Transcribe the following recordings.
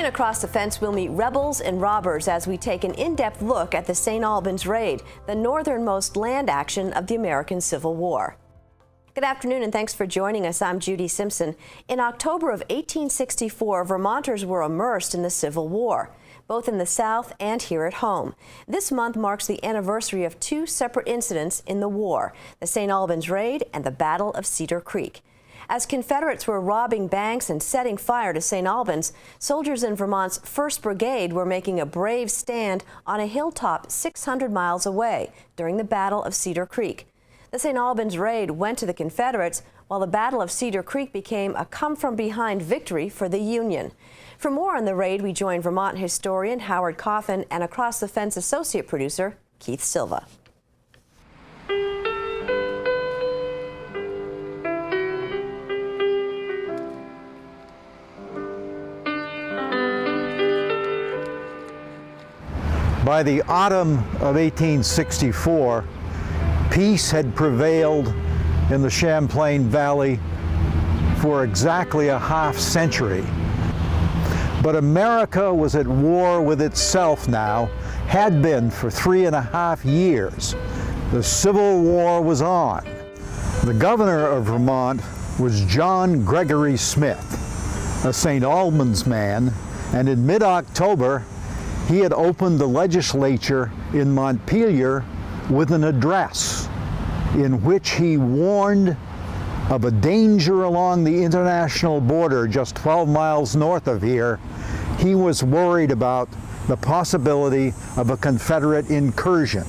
And across the fence, we'll meet rebels and robbers as we take an in-depth look at the St. Albans raid, the northernmost land action of the American Civil War. Good afternoon and thanks for joining us. I'm Judy Simpson. In October of 1864, Vermonters were immersed in the Civil War, both in the South and here at home. This month marks the anniversary of two separate incidents in the war, the St. Albans raid and the Battle of Cedar Creek. As Confederates were robbing banks and setting fire to St. Albans, soldiers in Vermont's 1st Brigade were making a brave stand on a hilltop 600 miles away during the Battle of Cedar Creek. The St. Albans raid went to the Confederates, while the Battle of Cedar Creek became a come-from-behind victory for the Union. For more on the raid, we join Vermont historian Howard Coffin and Across the Fence associate producer Keith Silva. By the autumn of 1864, peace had prevailed in the Champlain Valley for exactly a half century. But America was at war with itself now, had been for 3.5 years. The Civil War was on. The governor of Vermont was John Gregory Smith, a St. Albans man, and in mid-October, he had opened the legislature in Montpelier with an address in which he warned of a danger along the international border just 12 miles north of here. He was worried about the possibility of a Confederate incursion.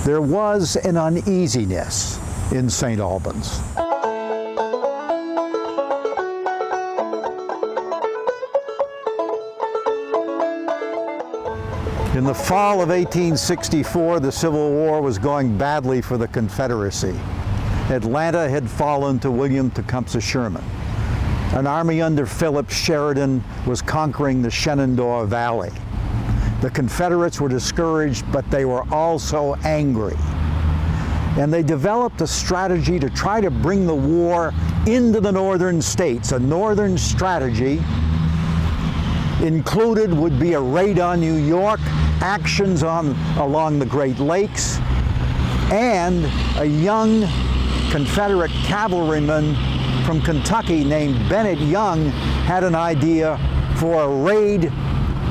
There was an uneasiness in St. Albans. In the fall of 1864, the Civil War was going badly for the Confederacy. Atlanta had fallen to William Tecumseh Sherman. An army under Philip Sheridan was conquering the Shenandoah Valley. The Confederates were discouraged, but they were also angry. And they developed a strategy to try to bring the war into the northern states. A northern strategy included would be a raid on New York, actions along the Great Lakes, and a young Confederate cavalryman from Kentucky named Bennet Young had an idea for a raid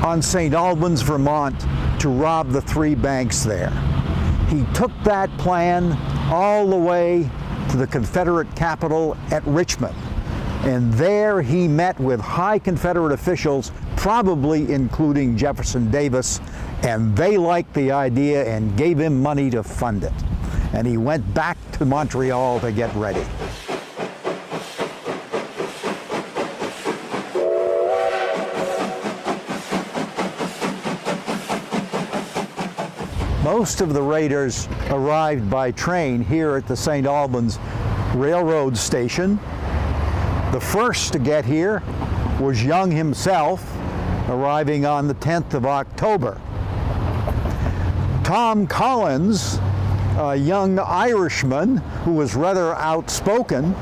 on St. Albans, Vermont, to rob the 3 banks there. He took that plan all the way to the Confederate capital at Richmond, and there he met with high Confederate officials, probably including Jefferson Davis, and they liked the idea and gave him money to fund it. And he went back to Montreal to get ready. Most of the raiders arrived by train here at the St. Albans Railroad Station. The first to get here was Young himself, arriving on the 10th of October. Tom Collins, a young Irishman who was rather outspoken,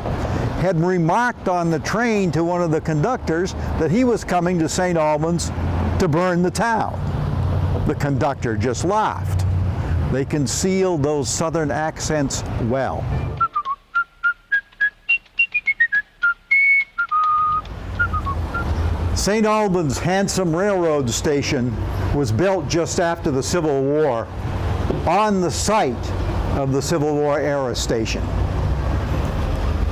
had remarked on the train to one of the conductors that he was coming to St. Albans to burn the town. The conductor just laughed. They concealed those southern accents well. St. Albans' handsome railroad station was built just after the Civil War on the site of the Civil War era station.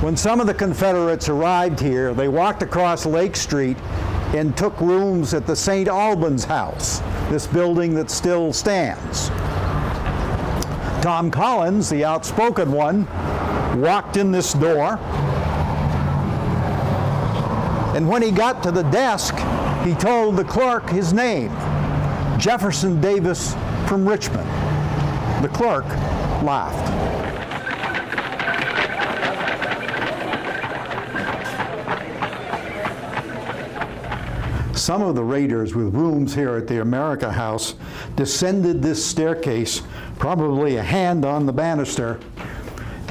When some of the Confederates arrived here, they walked across Lake Street and took rooms at the St. Albans House, this building that still stands. Tom Collins, the outspoken one, walked in this door, and when he got to the desk, he told the clerk his name, Jefferson Davis from Richmond. The clerk laughed. Some of the raiders with rooms here at the America House descended this staircase, probably a hand on the banister,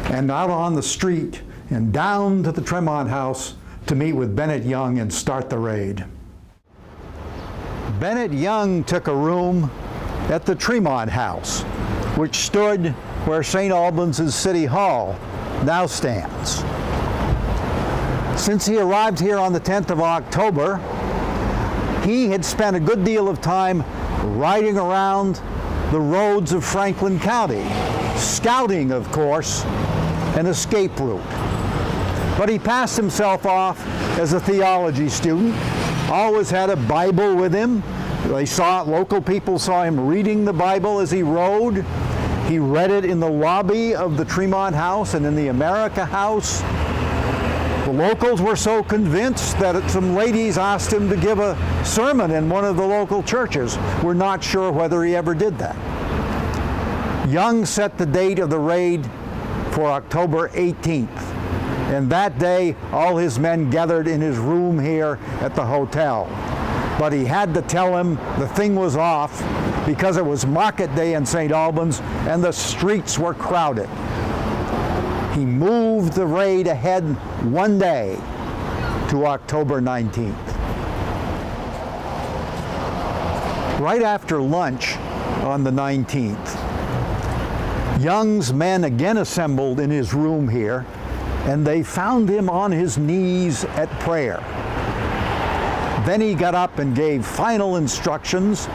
and out on the street and down to the Tremont House to meet with Bennet Young and start the raid. Bennet Young took a room at the Tremont House, which stood where St. Albans' City Hall now stands. Since he arrived here on the 10th of October, he had spent a good deal of time riding around the roads of Franklin County, scouting, of course, an escape route. But he passed himself off as a theology student, always had a Bible with him. Local people saw him reading the Bible as he rode. He read it in the lobby of the Tremont House and in the America House. The locals were so convinced that some ladies asked him to give a sermon in one of the local churches. We're not sure whether he ever did that. Young set the date of the raid for October 18th. And that day, all his men gathered in his room here at the hotel. But he had to tell him the thing was off because it was market day in St. Albans and the streets were crowded. He moved the raid ahead one day to October 19th. Right after lunch on the 19th, Young's men again assembled in his room here, and they found him on his knees at prayer. Then he got up and gave final instructions,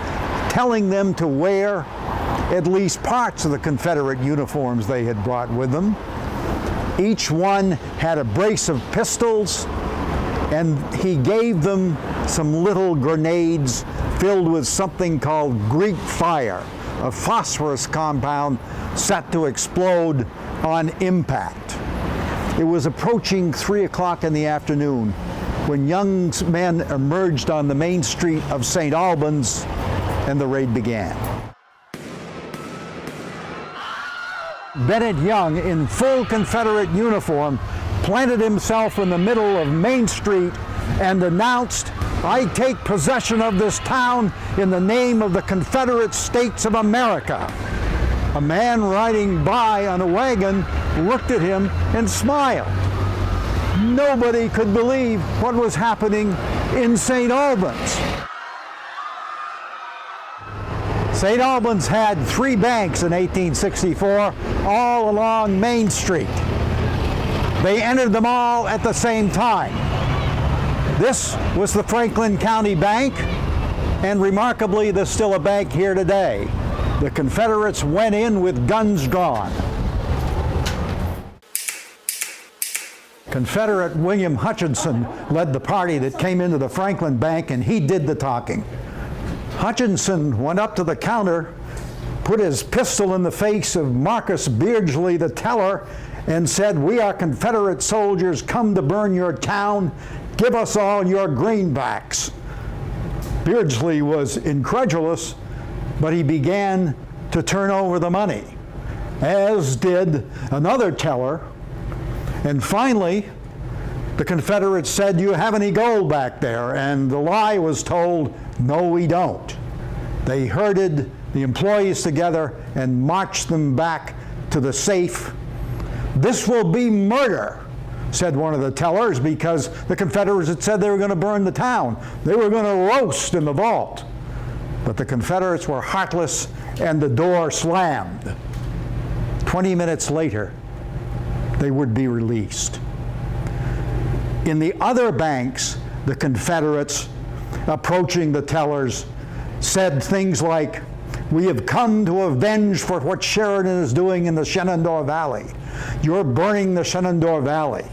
telling them to wear at least parts of the Confederate uniforms they had brought with them. Each one had a brace of pistols, and he gave them some little grenades filled with something called Greek fire, a phosphorus compound set to explode on impact. It was approaching 3 o'clock in the afternoon when Young's men emerged on the main street of St. Albans and the raid began. Bennet Young, in full Confederate uniform, planted himself in the middle of Main Street and announced, "I take possession of this town in the name of the Confederate States of America." A man riding by on a wagon looked at him and smiled. Nobody could believe what was happening in St. Albans. St. Albans had 3 banks in 1864, all along Main Street. They entered them all at the same time. This was the Franklin County Bank, and remarkably, there's still a bank here today. The Confederates went in with guns drawn. Confederate William Hutchinson led the party that came into the Franklin Bank, and he did the talking. Hutchinson went up to the counter, put his pistol in the face of Marcus Beardsley, the teller, and said, "We are Confederate soldiers come to burn your town. Give us all your greenbacks." Beardsley was incredulous, but he began to turn over the money, as did another teller. And finally, the Confederates said, "Do you have any gold back there?" And the lie was told, "No, we don't." They herded the employees together and marched them back to the safe. "This will be murder," said one of the tellers, because the Confederates had said they were going to burn the town. They were going to roast in the vault. But the Confederates were heartless, and the door slammed. 20 minutes later, they would be released. In the other banks, the Confederates, approaching the tellers, said things like, "We have come to avenge for what Sheridan is doing in the Shenandoah Valley. You're burning the Shenandoah Valley.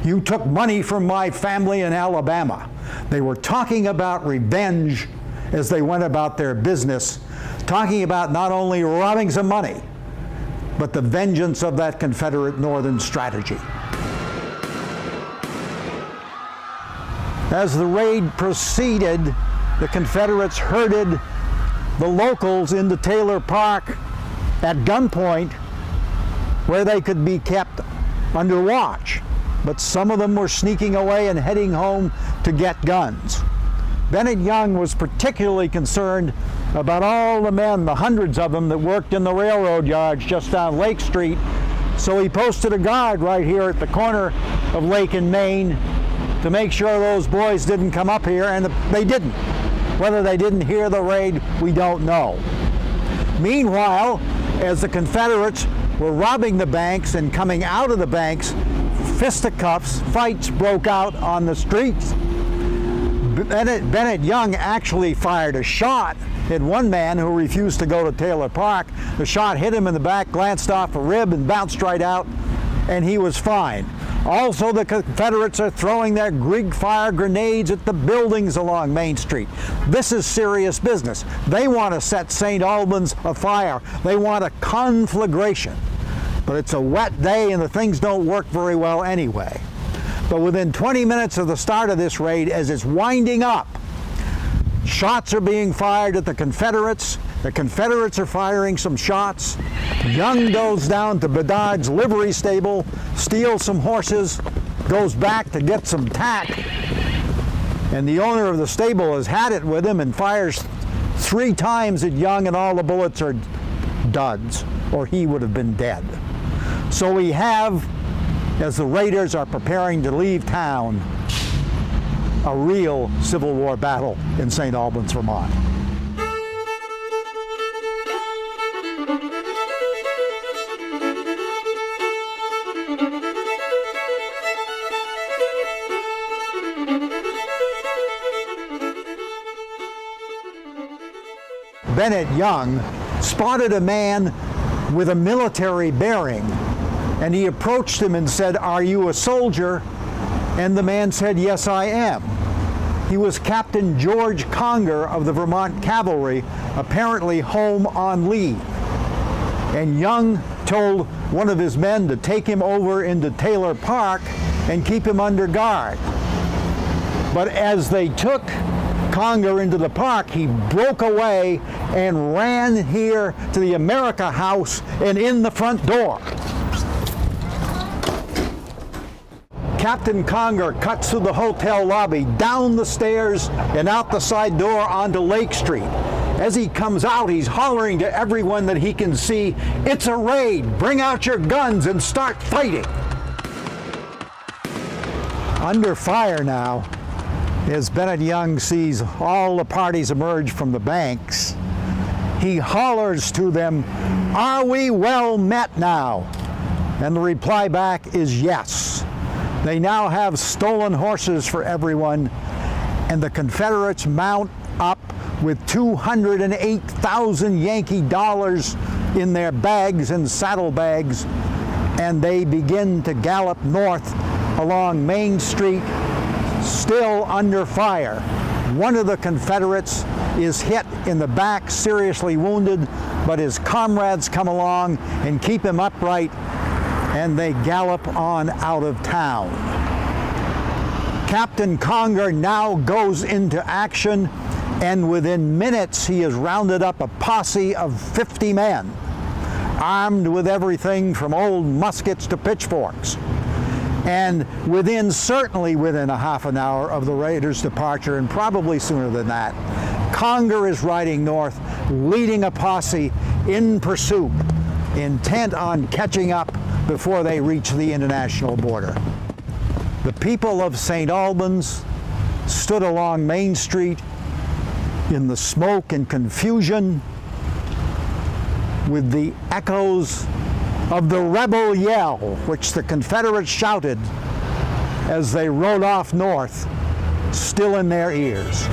You took money from my family in Alabama." They were talking about revenge as they went about their business, talking about not only robbing some money, but the vengeance of that Confederate Northern strategy. As the raid proceeded, the Confederates herded the locals into Taylor Park at gunpoint, where they could be kept under watch. But some of them were sneaking away and heading home to get guns. Bennet Young was particularly concerned about all the men, the hundreds of them that worked in the railroad yards just down Lake Street. So he posted a guard right here at the corner of Lake and Main to make sure those boys didn't come up here, and they didn't. Whether they didn't hear the raid, we don't know. Meanwhile, as the Confederates were robbing the banks and coming out of the banks, fisticuffs, fights broke out on the streets. Bennet Young actually fired a shot at one man who refused to go to Taylor Park. The shot hit him in the back, glanced off a rib, and bounced right out, and he was fine. Also, the Confederates are throwing their Grig fire grenades at the buildings along Main Street. This is serious business. They want to set St. Albans afire. They want a conflagration. But it's a wet day and the things don't work very well anyway. But within 20 minutes of the start of this raid, as it's winding up, shots are being fired at the Confederates. The Confederates are firing some shots. Young goes down to Bedard's livery stable, steals some horses, goes back to get some tack, and the owner of the stable has had it with him and fires 3 times at Young, and all the bullets are duds, or he would have been dead. So we have, as the raiders are preparing to leave town, a real Civil War battle in St. Albans, Vermont. Bennet Young spotted a man with a military bearing, and he approached him and said, "Are you a soldier?" And the man said, "Yes, I am." He was Captain George Conger of the Vermont Cavalry, apparently home on leave. And Young told one of his men to take him over into Taylor Park and keep him under guard. But as they took Conger into the park, he broke away and ran here to the America House and in the front door. Captain Conger cuts through the hotel lobby, down the stairs, and out the side door onto Lake Street. As he comes out, he's hollering to everyone that he can see, "It's a raid! Bring out your guns and start fighting!" Under fire now, as Bennet Young sees all the parties emerge from the banks, he hollers to them, "Are we well met now?" And the reply back is yes. They now have stolen horses for everyone, and the Confederates mount up with 208,000 Yankee dollars in their bags and saddlebags, and they begin to gallop north along Main Street, still under fire. One of the Confederates is hit in the back, seriously wounded, but his comrades come along and keep him upright, and they gallop on out of town. Captain Conger now goes into action, and within minutes he has rounded up a posse of 50 men, armed with everything from old muskets to pitchforks. And certainly within a half an hour of the raiders' departure, and probably sooner than that, Conger is riding north, leading a posse in pursuit, intent on catching up before they reach the international border. The people of St. Albans stood along Main Street in the smoke and confusion with the echoes of the rebel yell, which the Confederates shouted as they rode off north, still in their ears.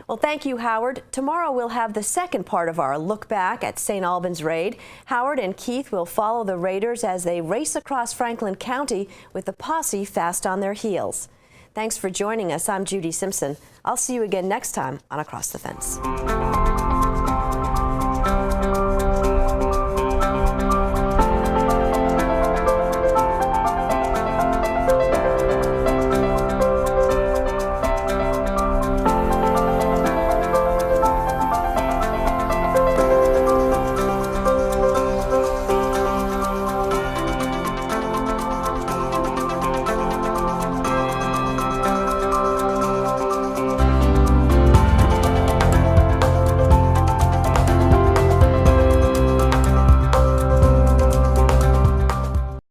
Well, thank you, Howard. Tomorrow we'll have the second part of our look back at St. Albans raid. Howard and Keith will follow the raiders as they race across Franklin County with the posse fast on their heels. Thanks for joining us. I'm Judy Simpson. I'll see you again next time on Across the Fence.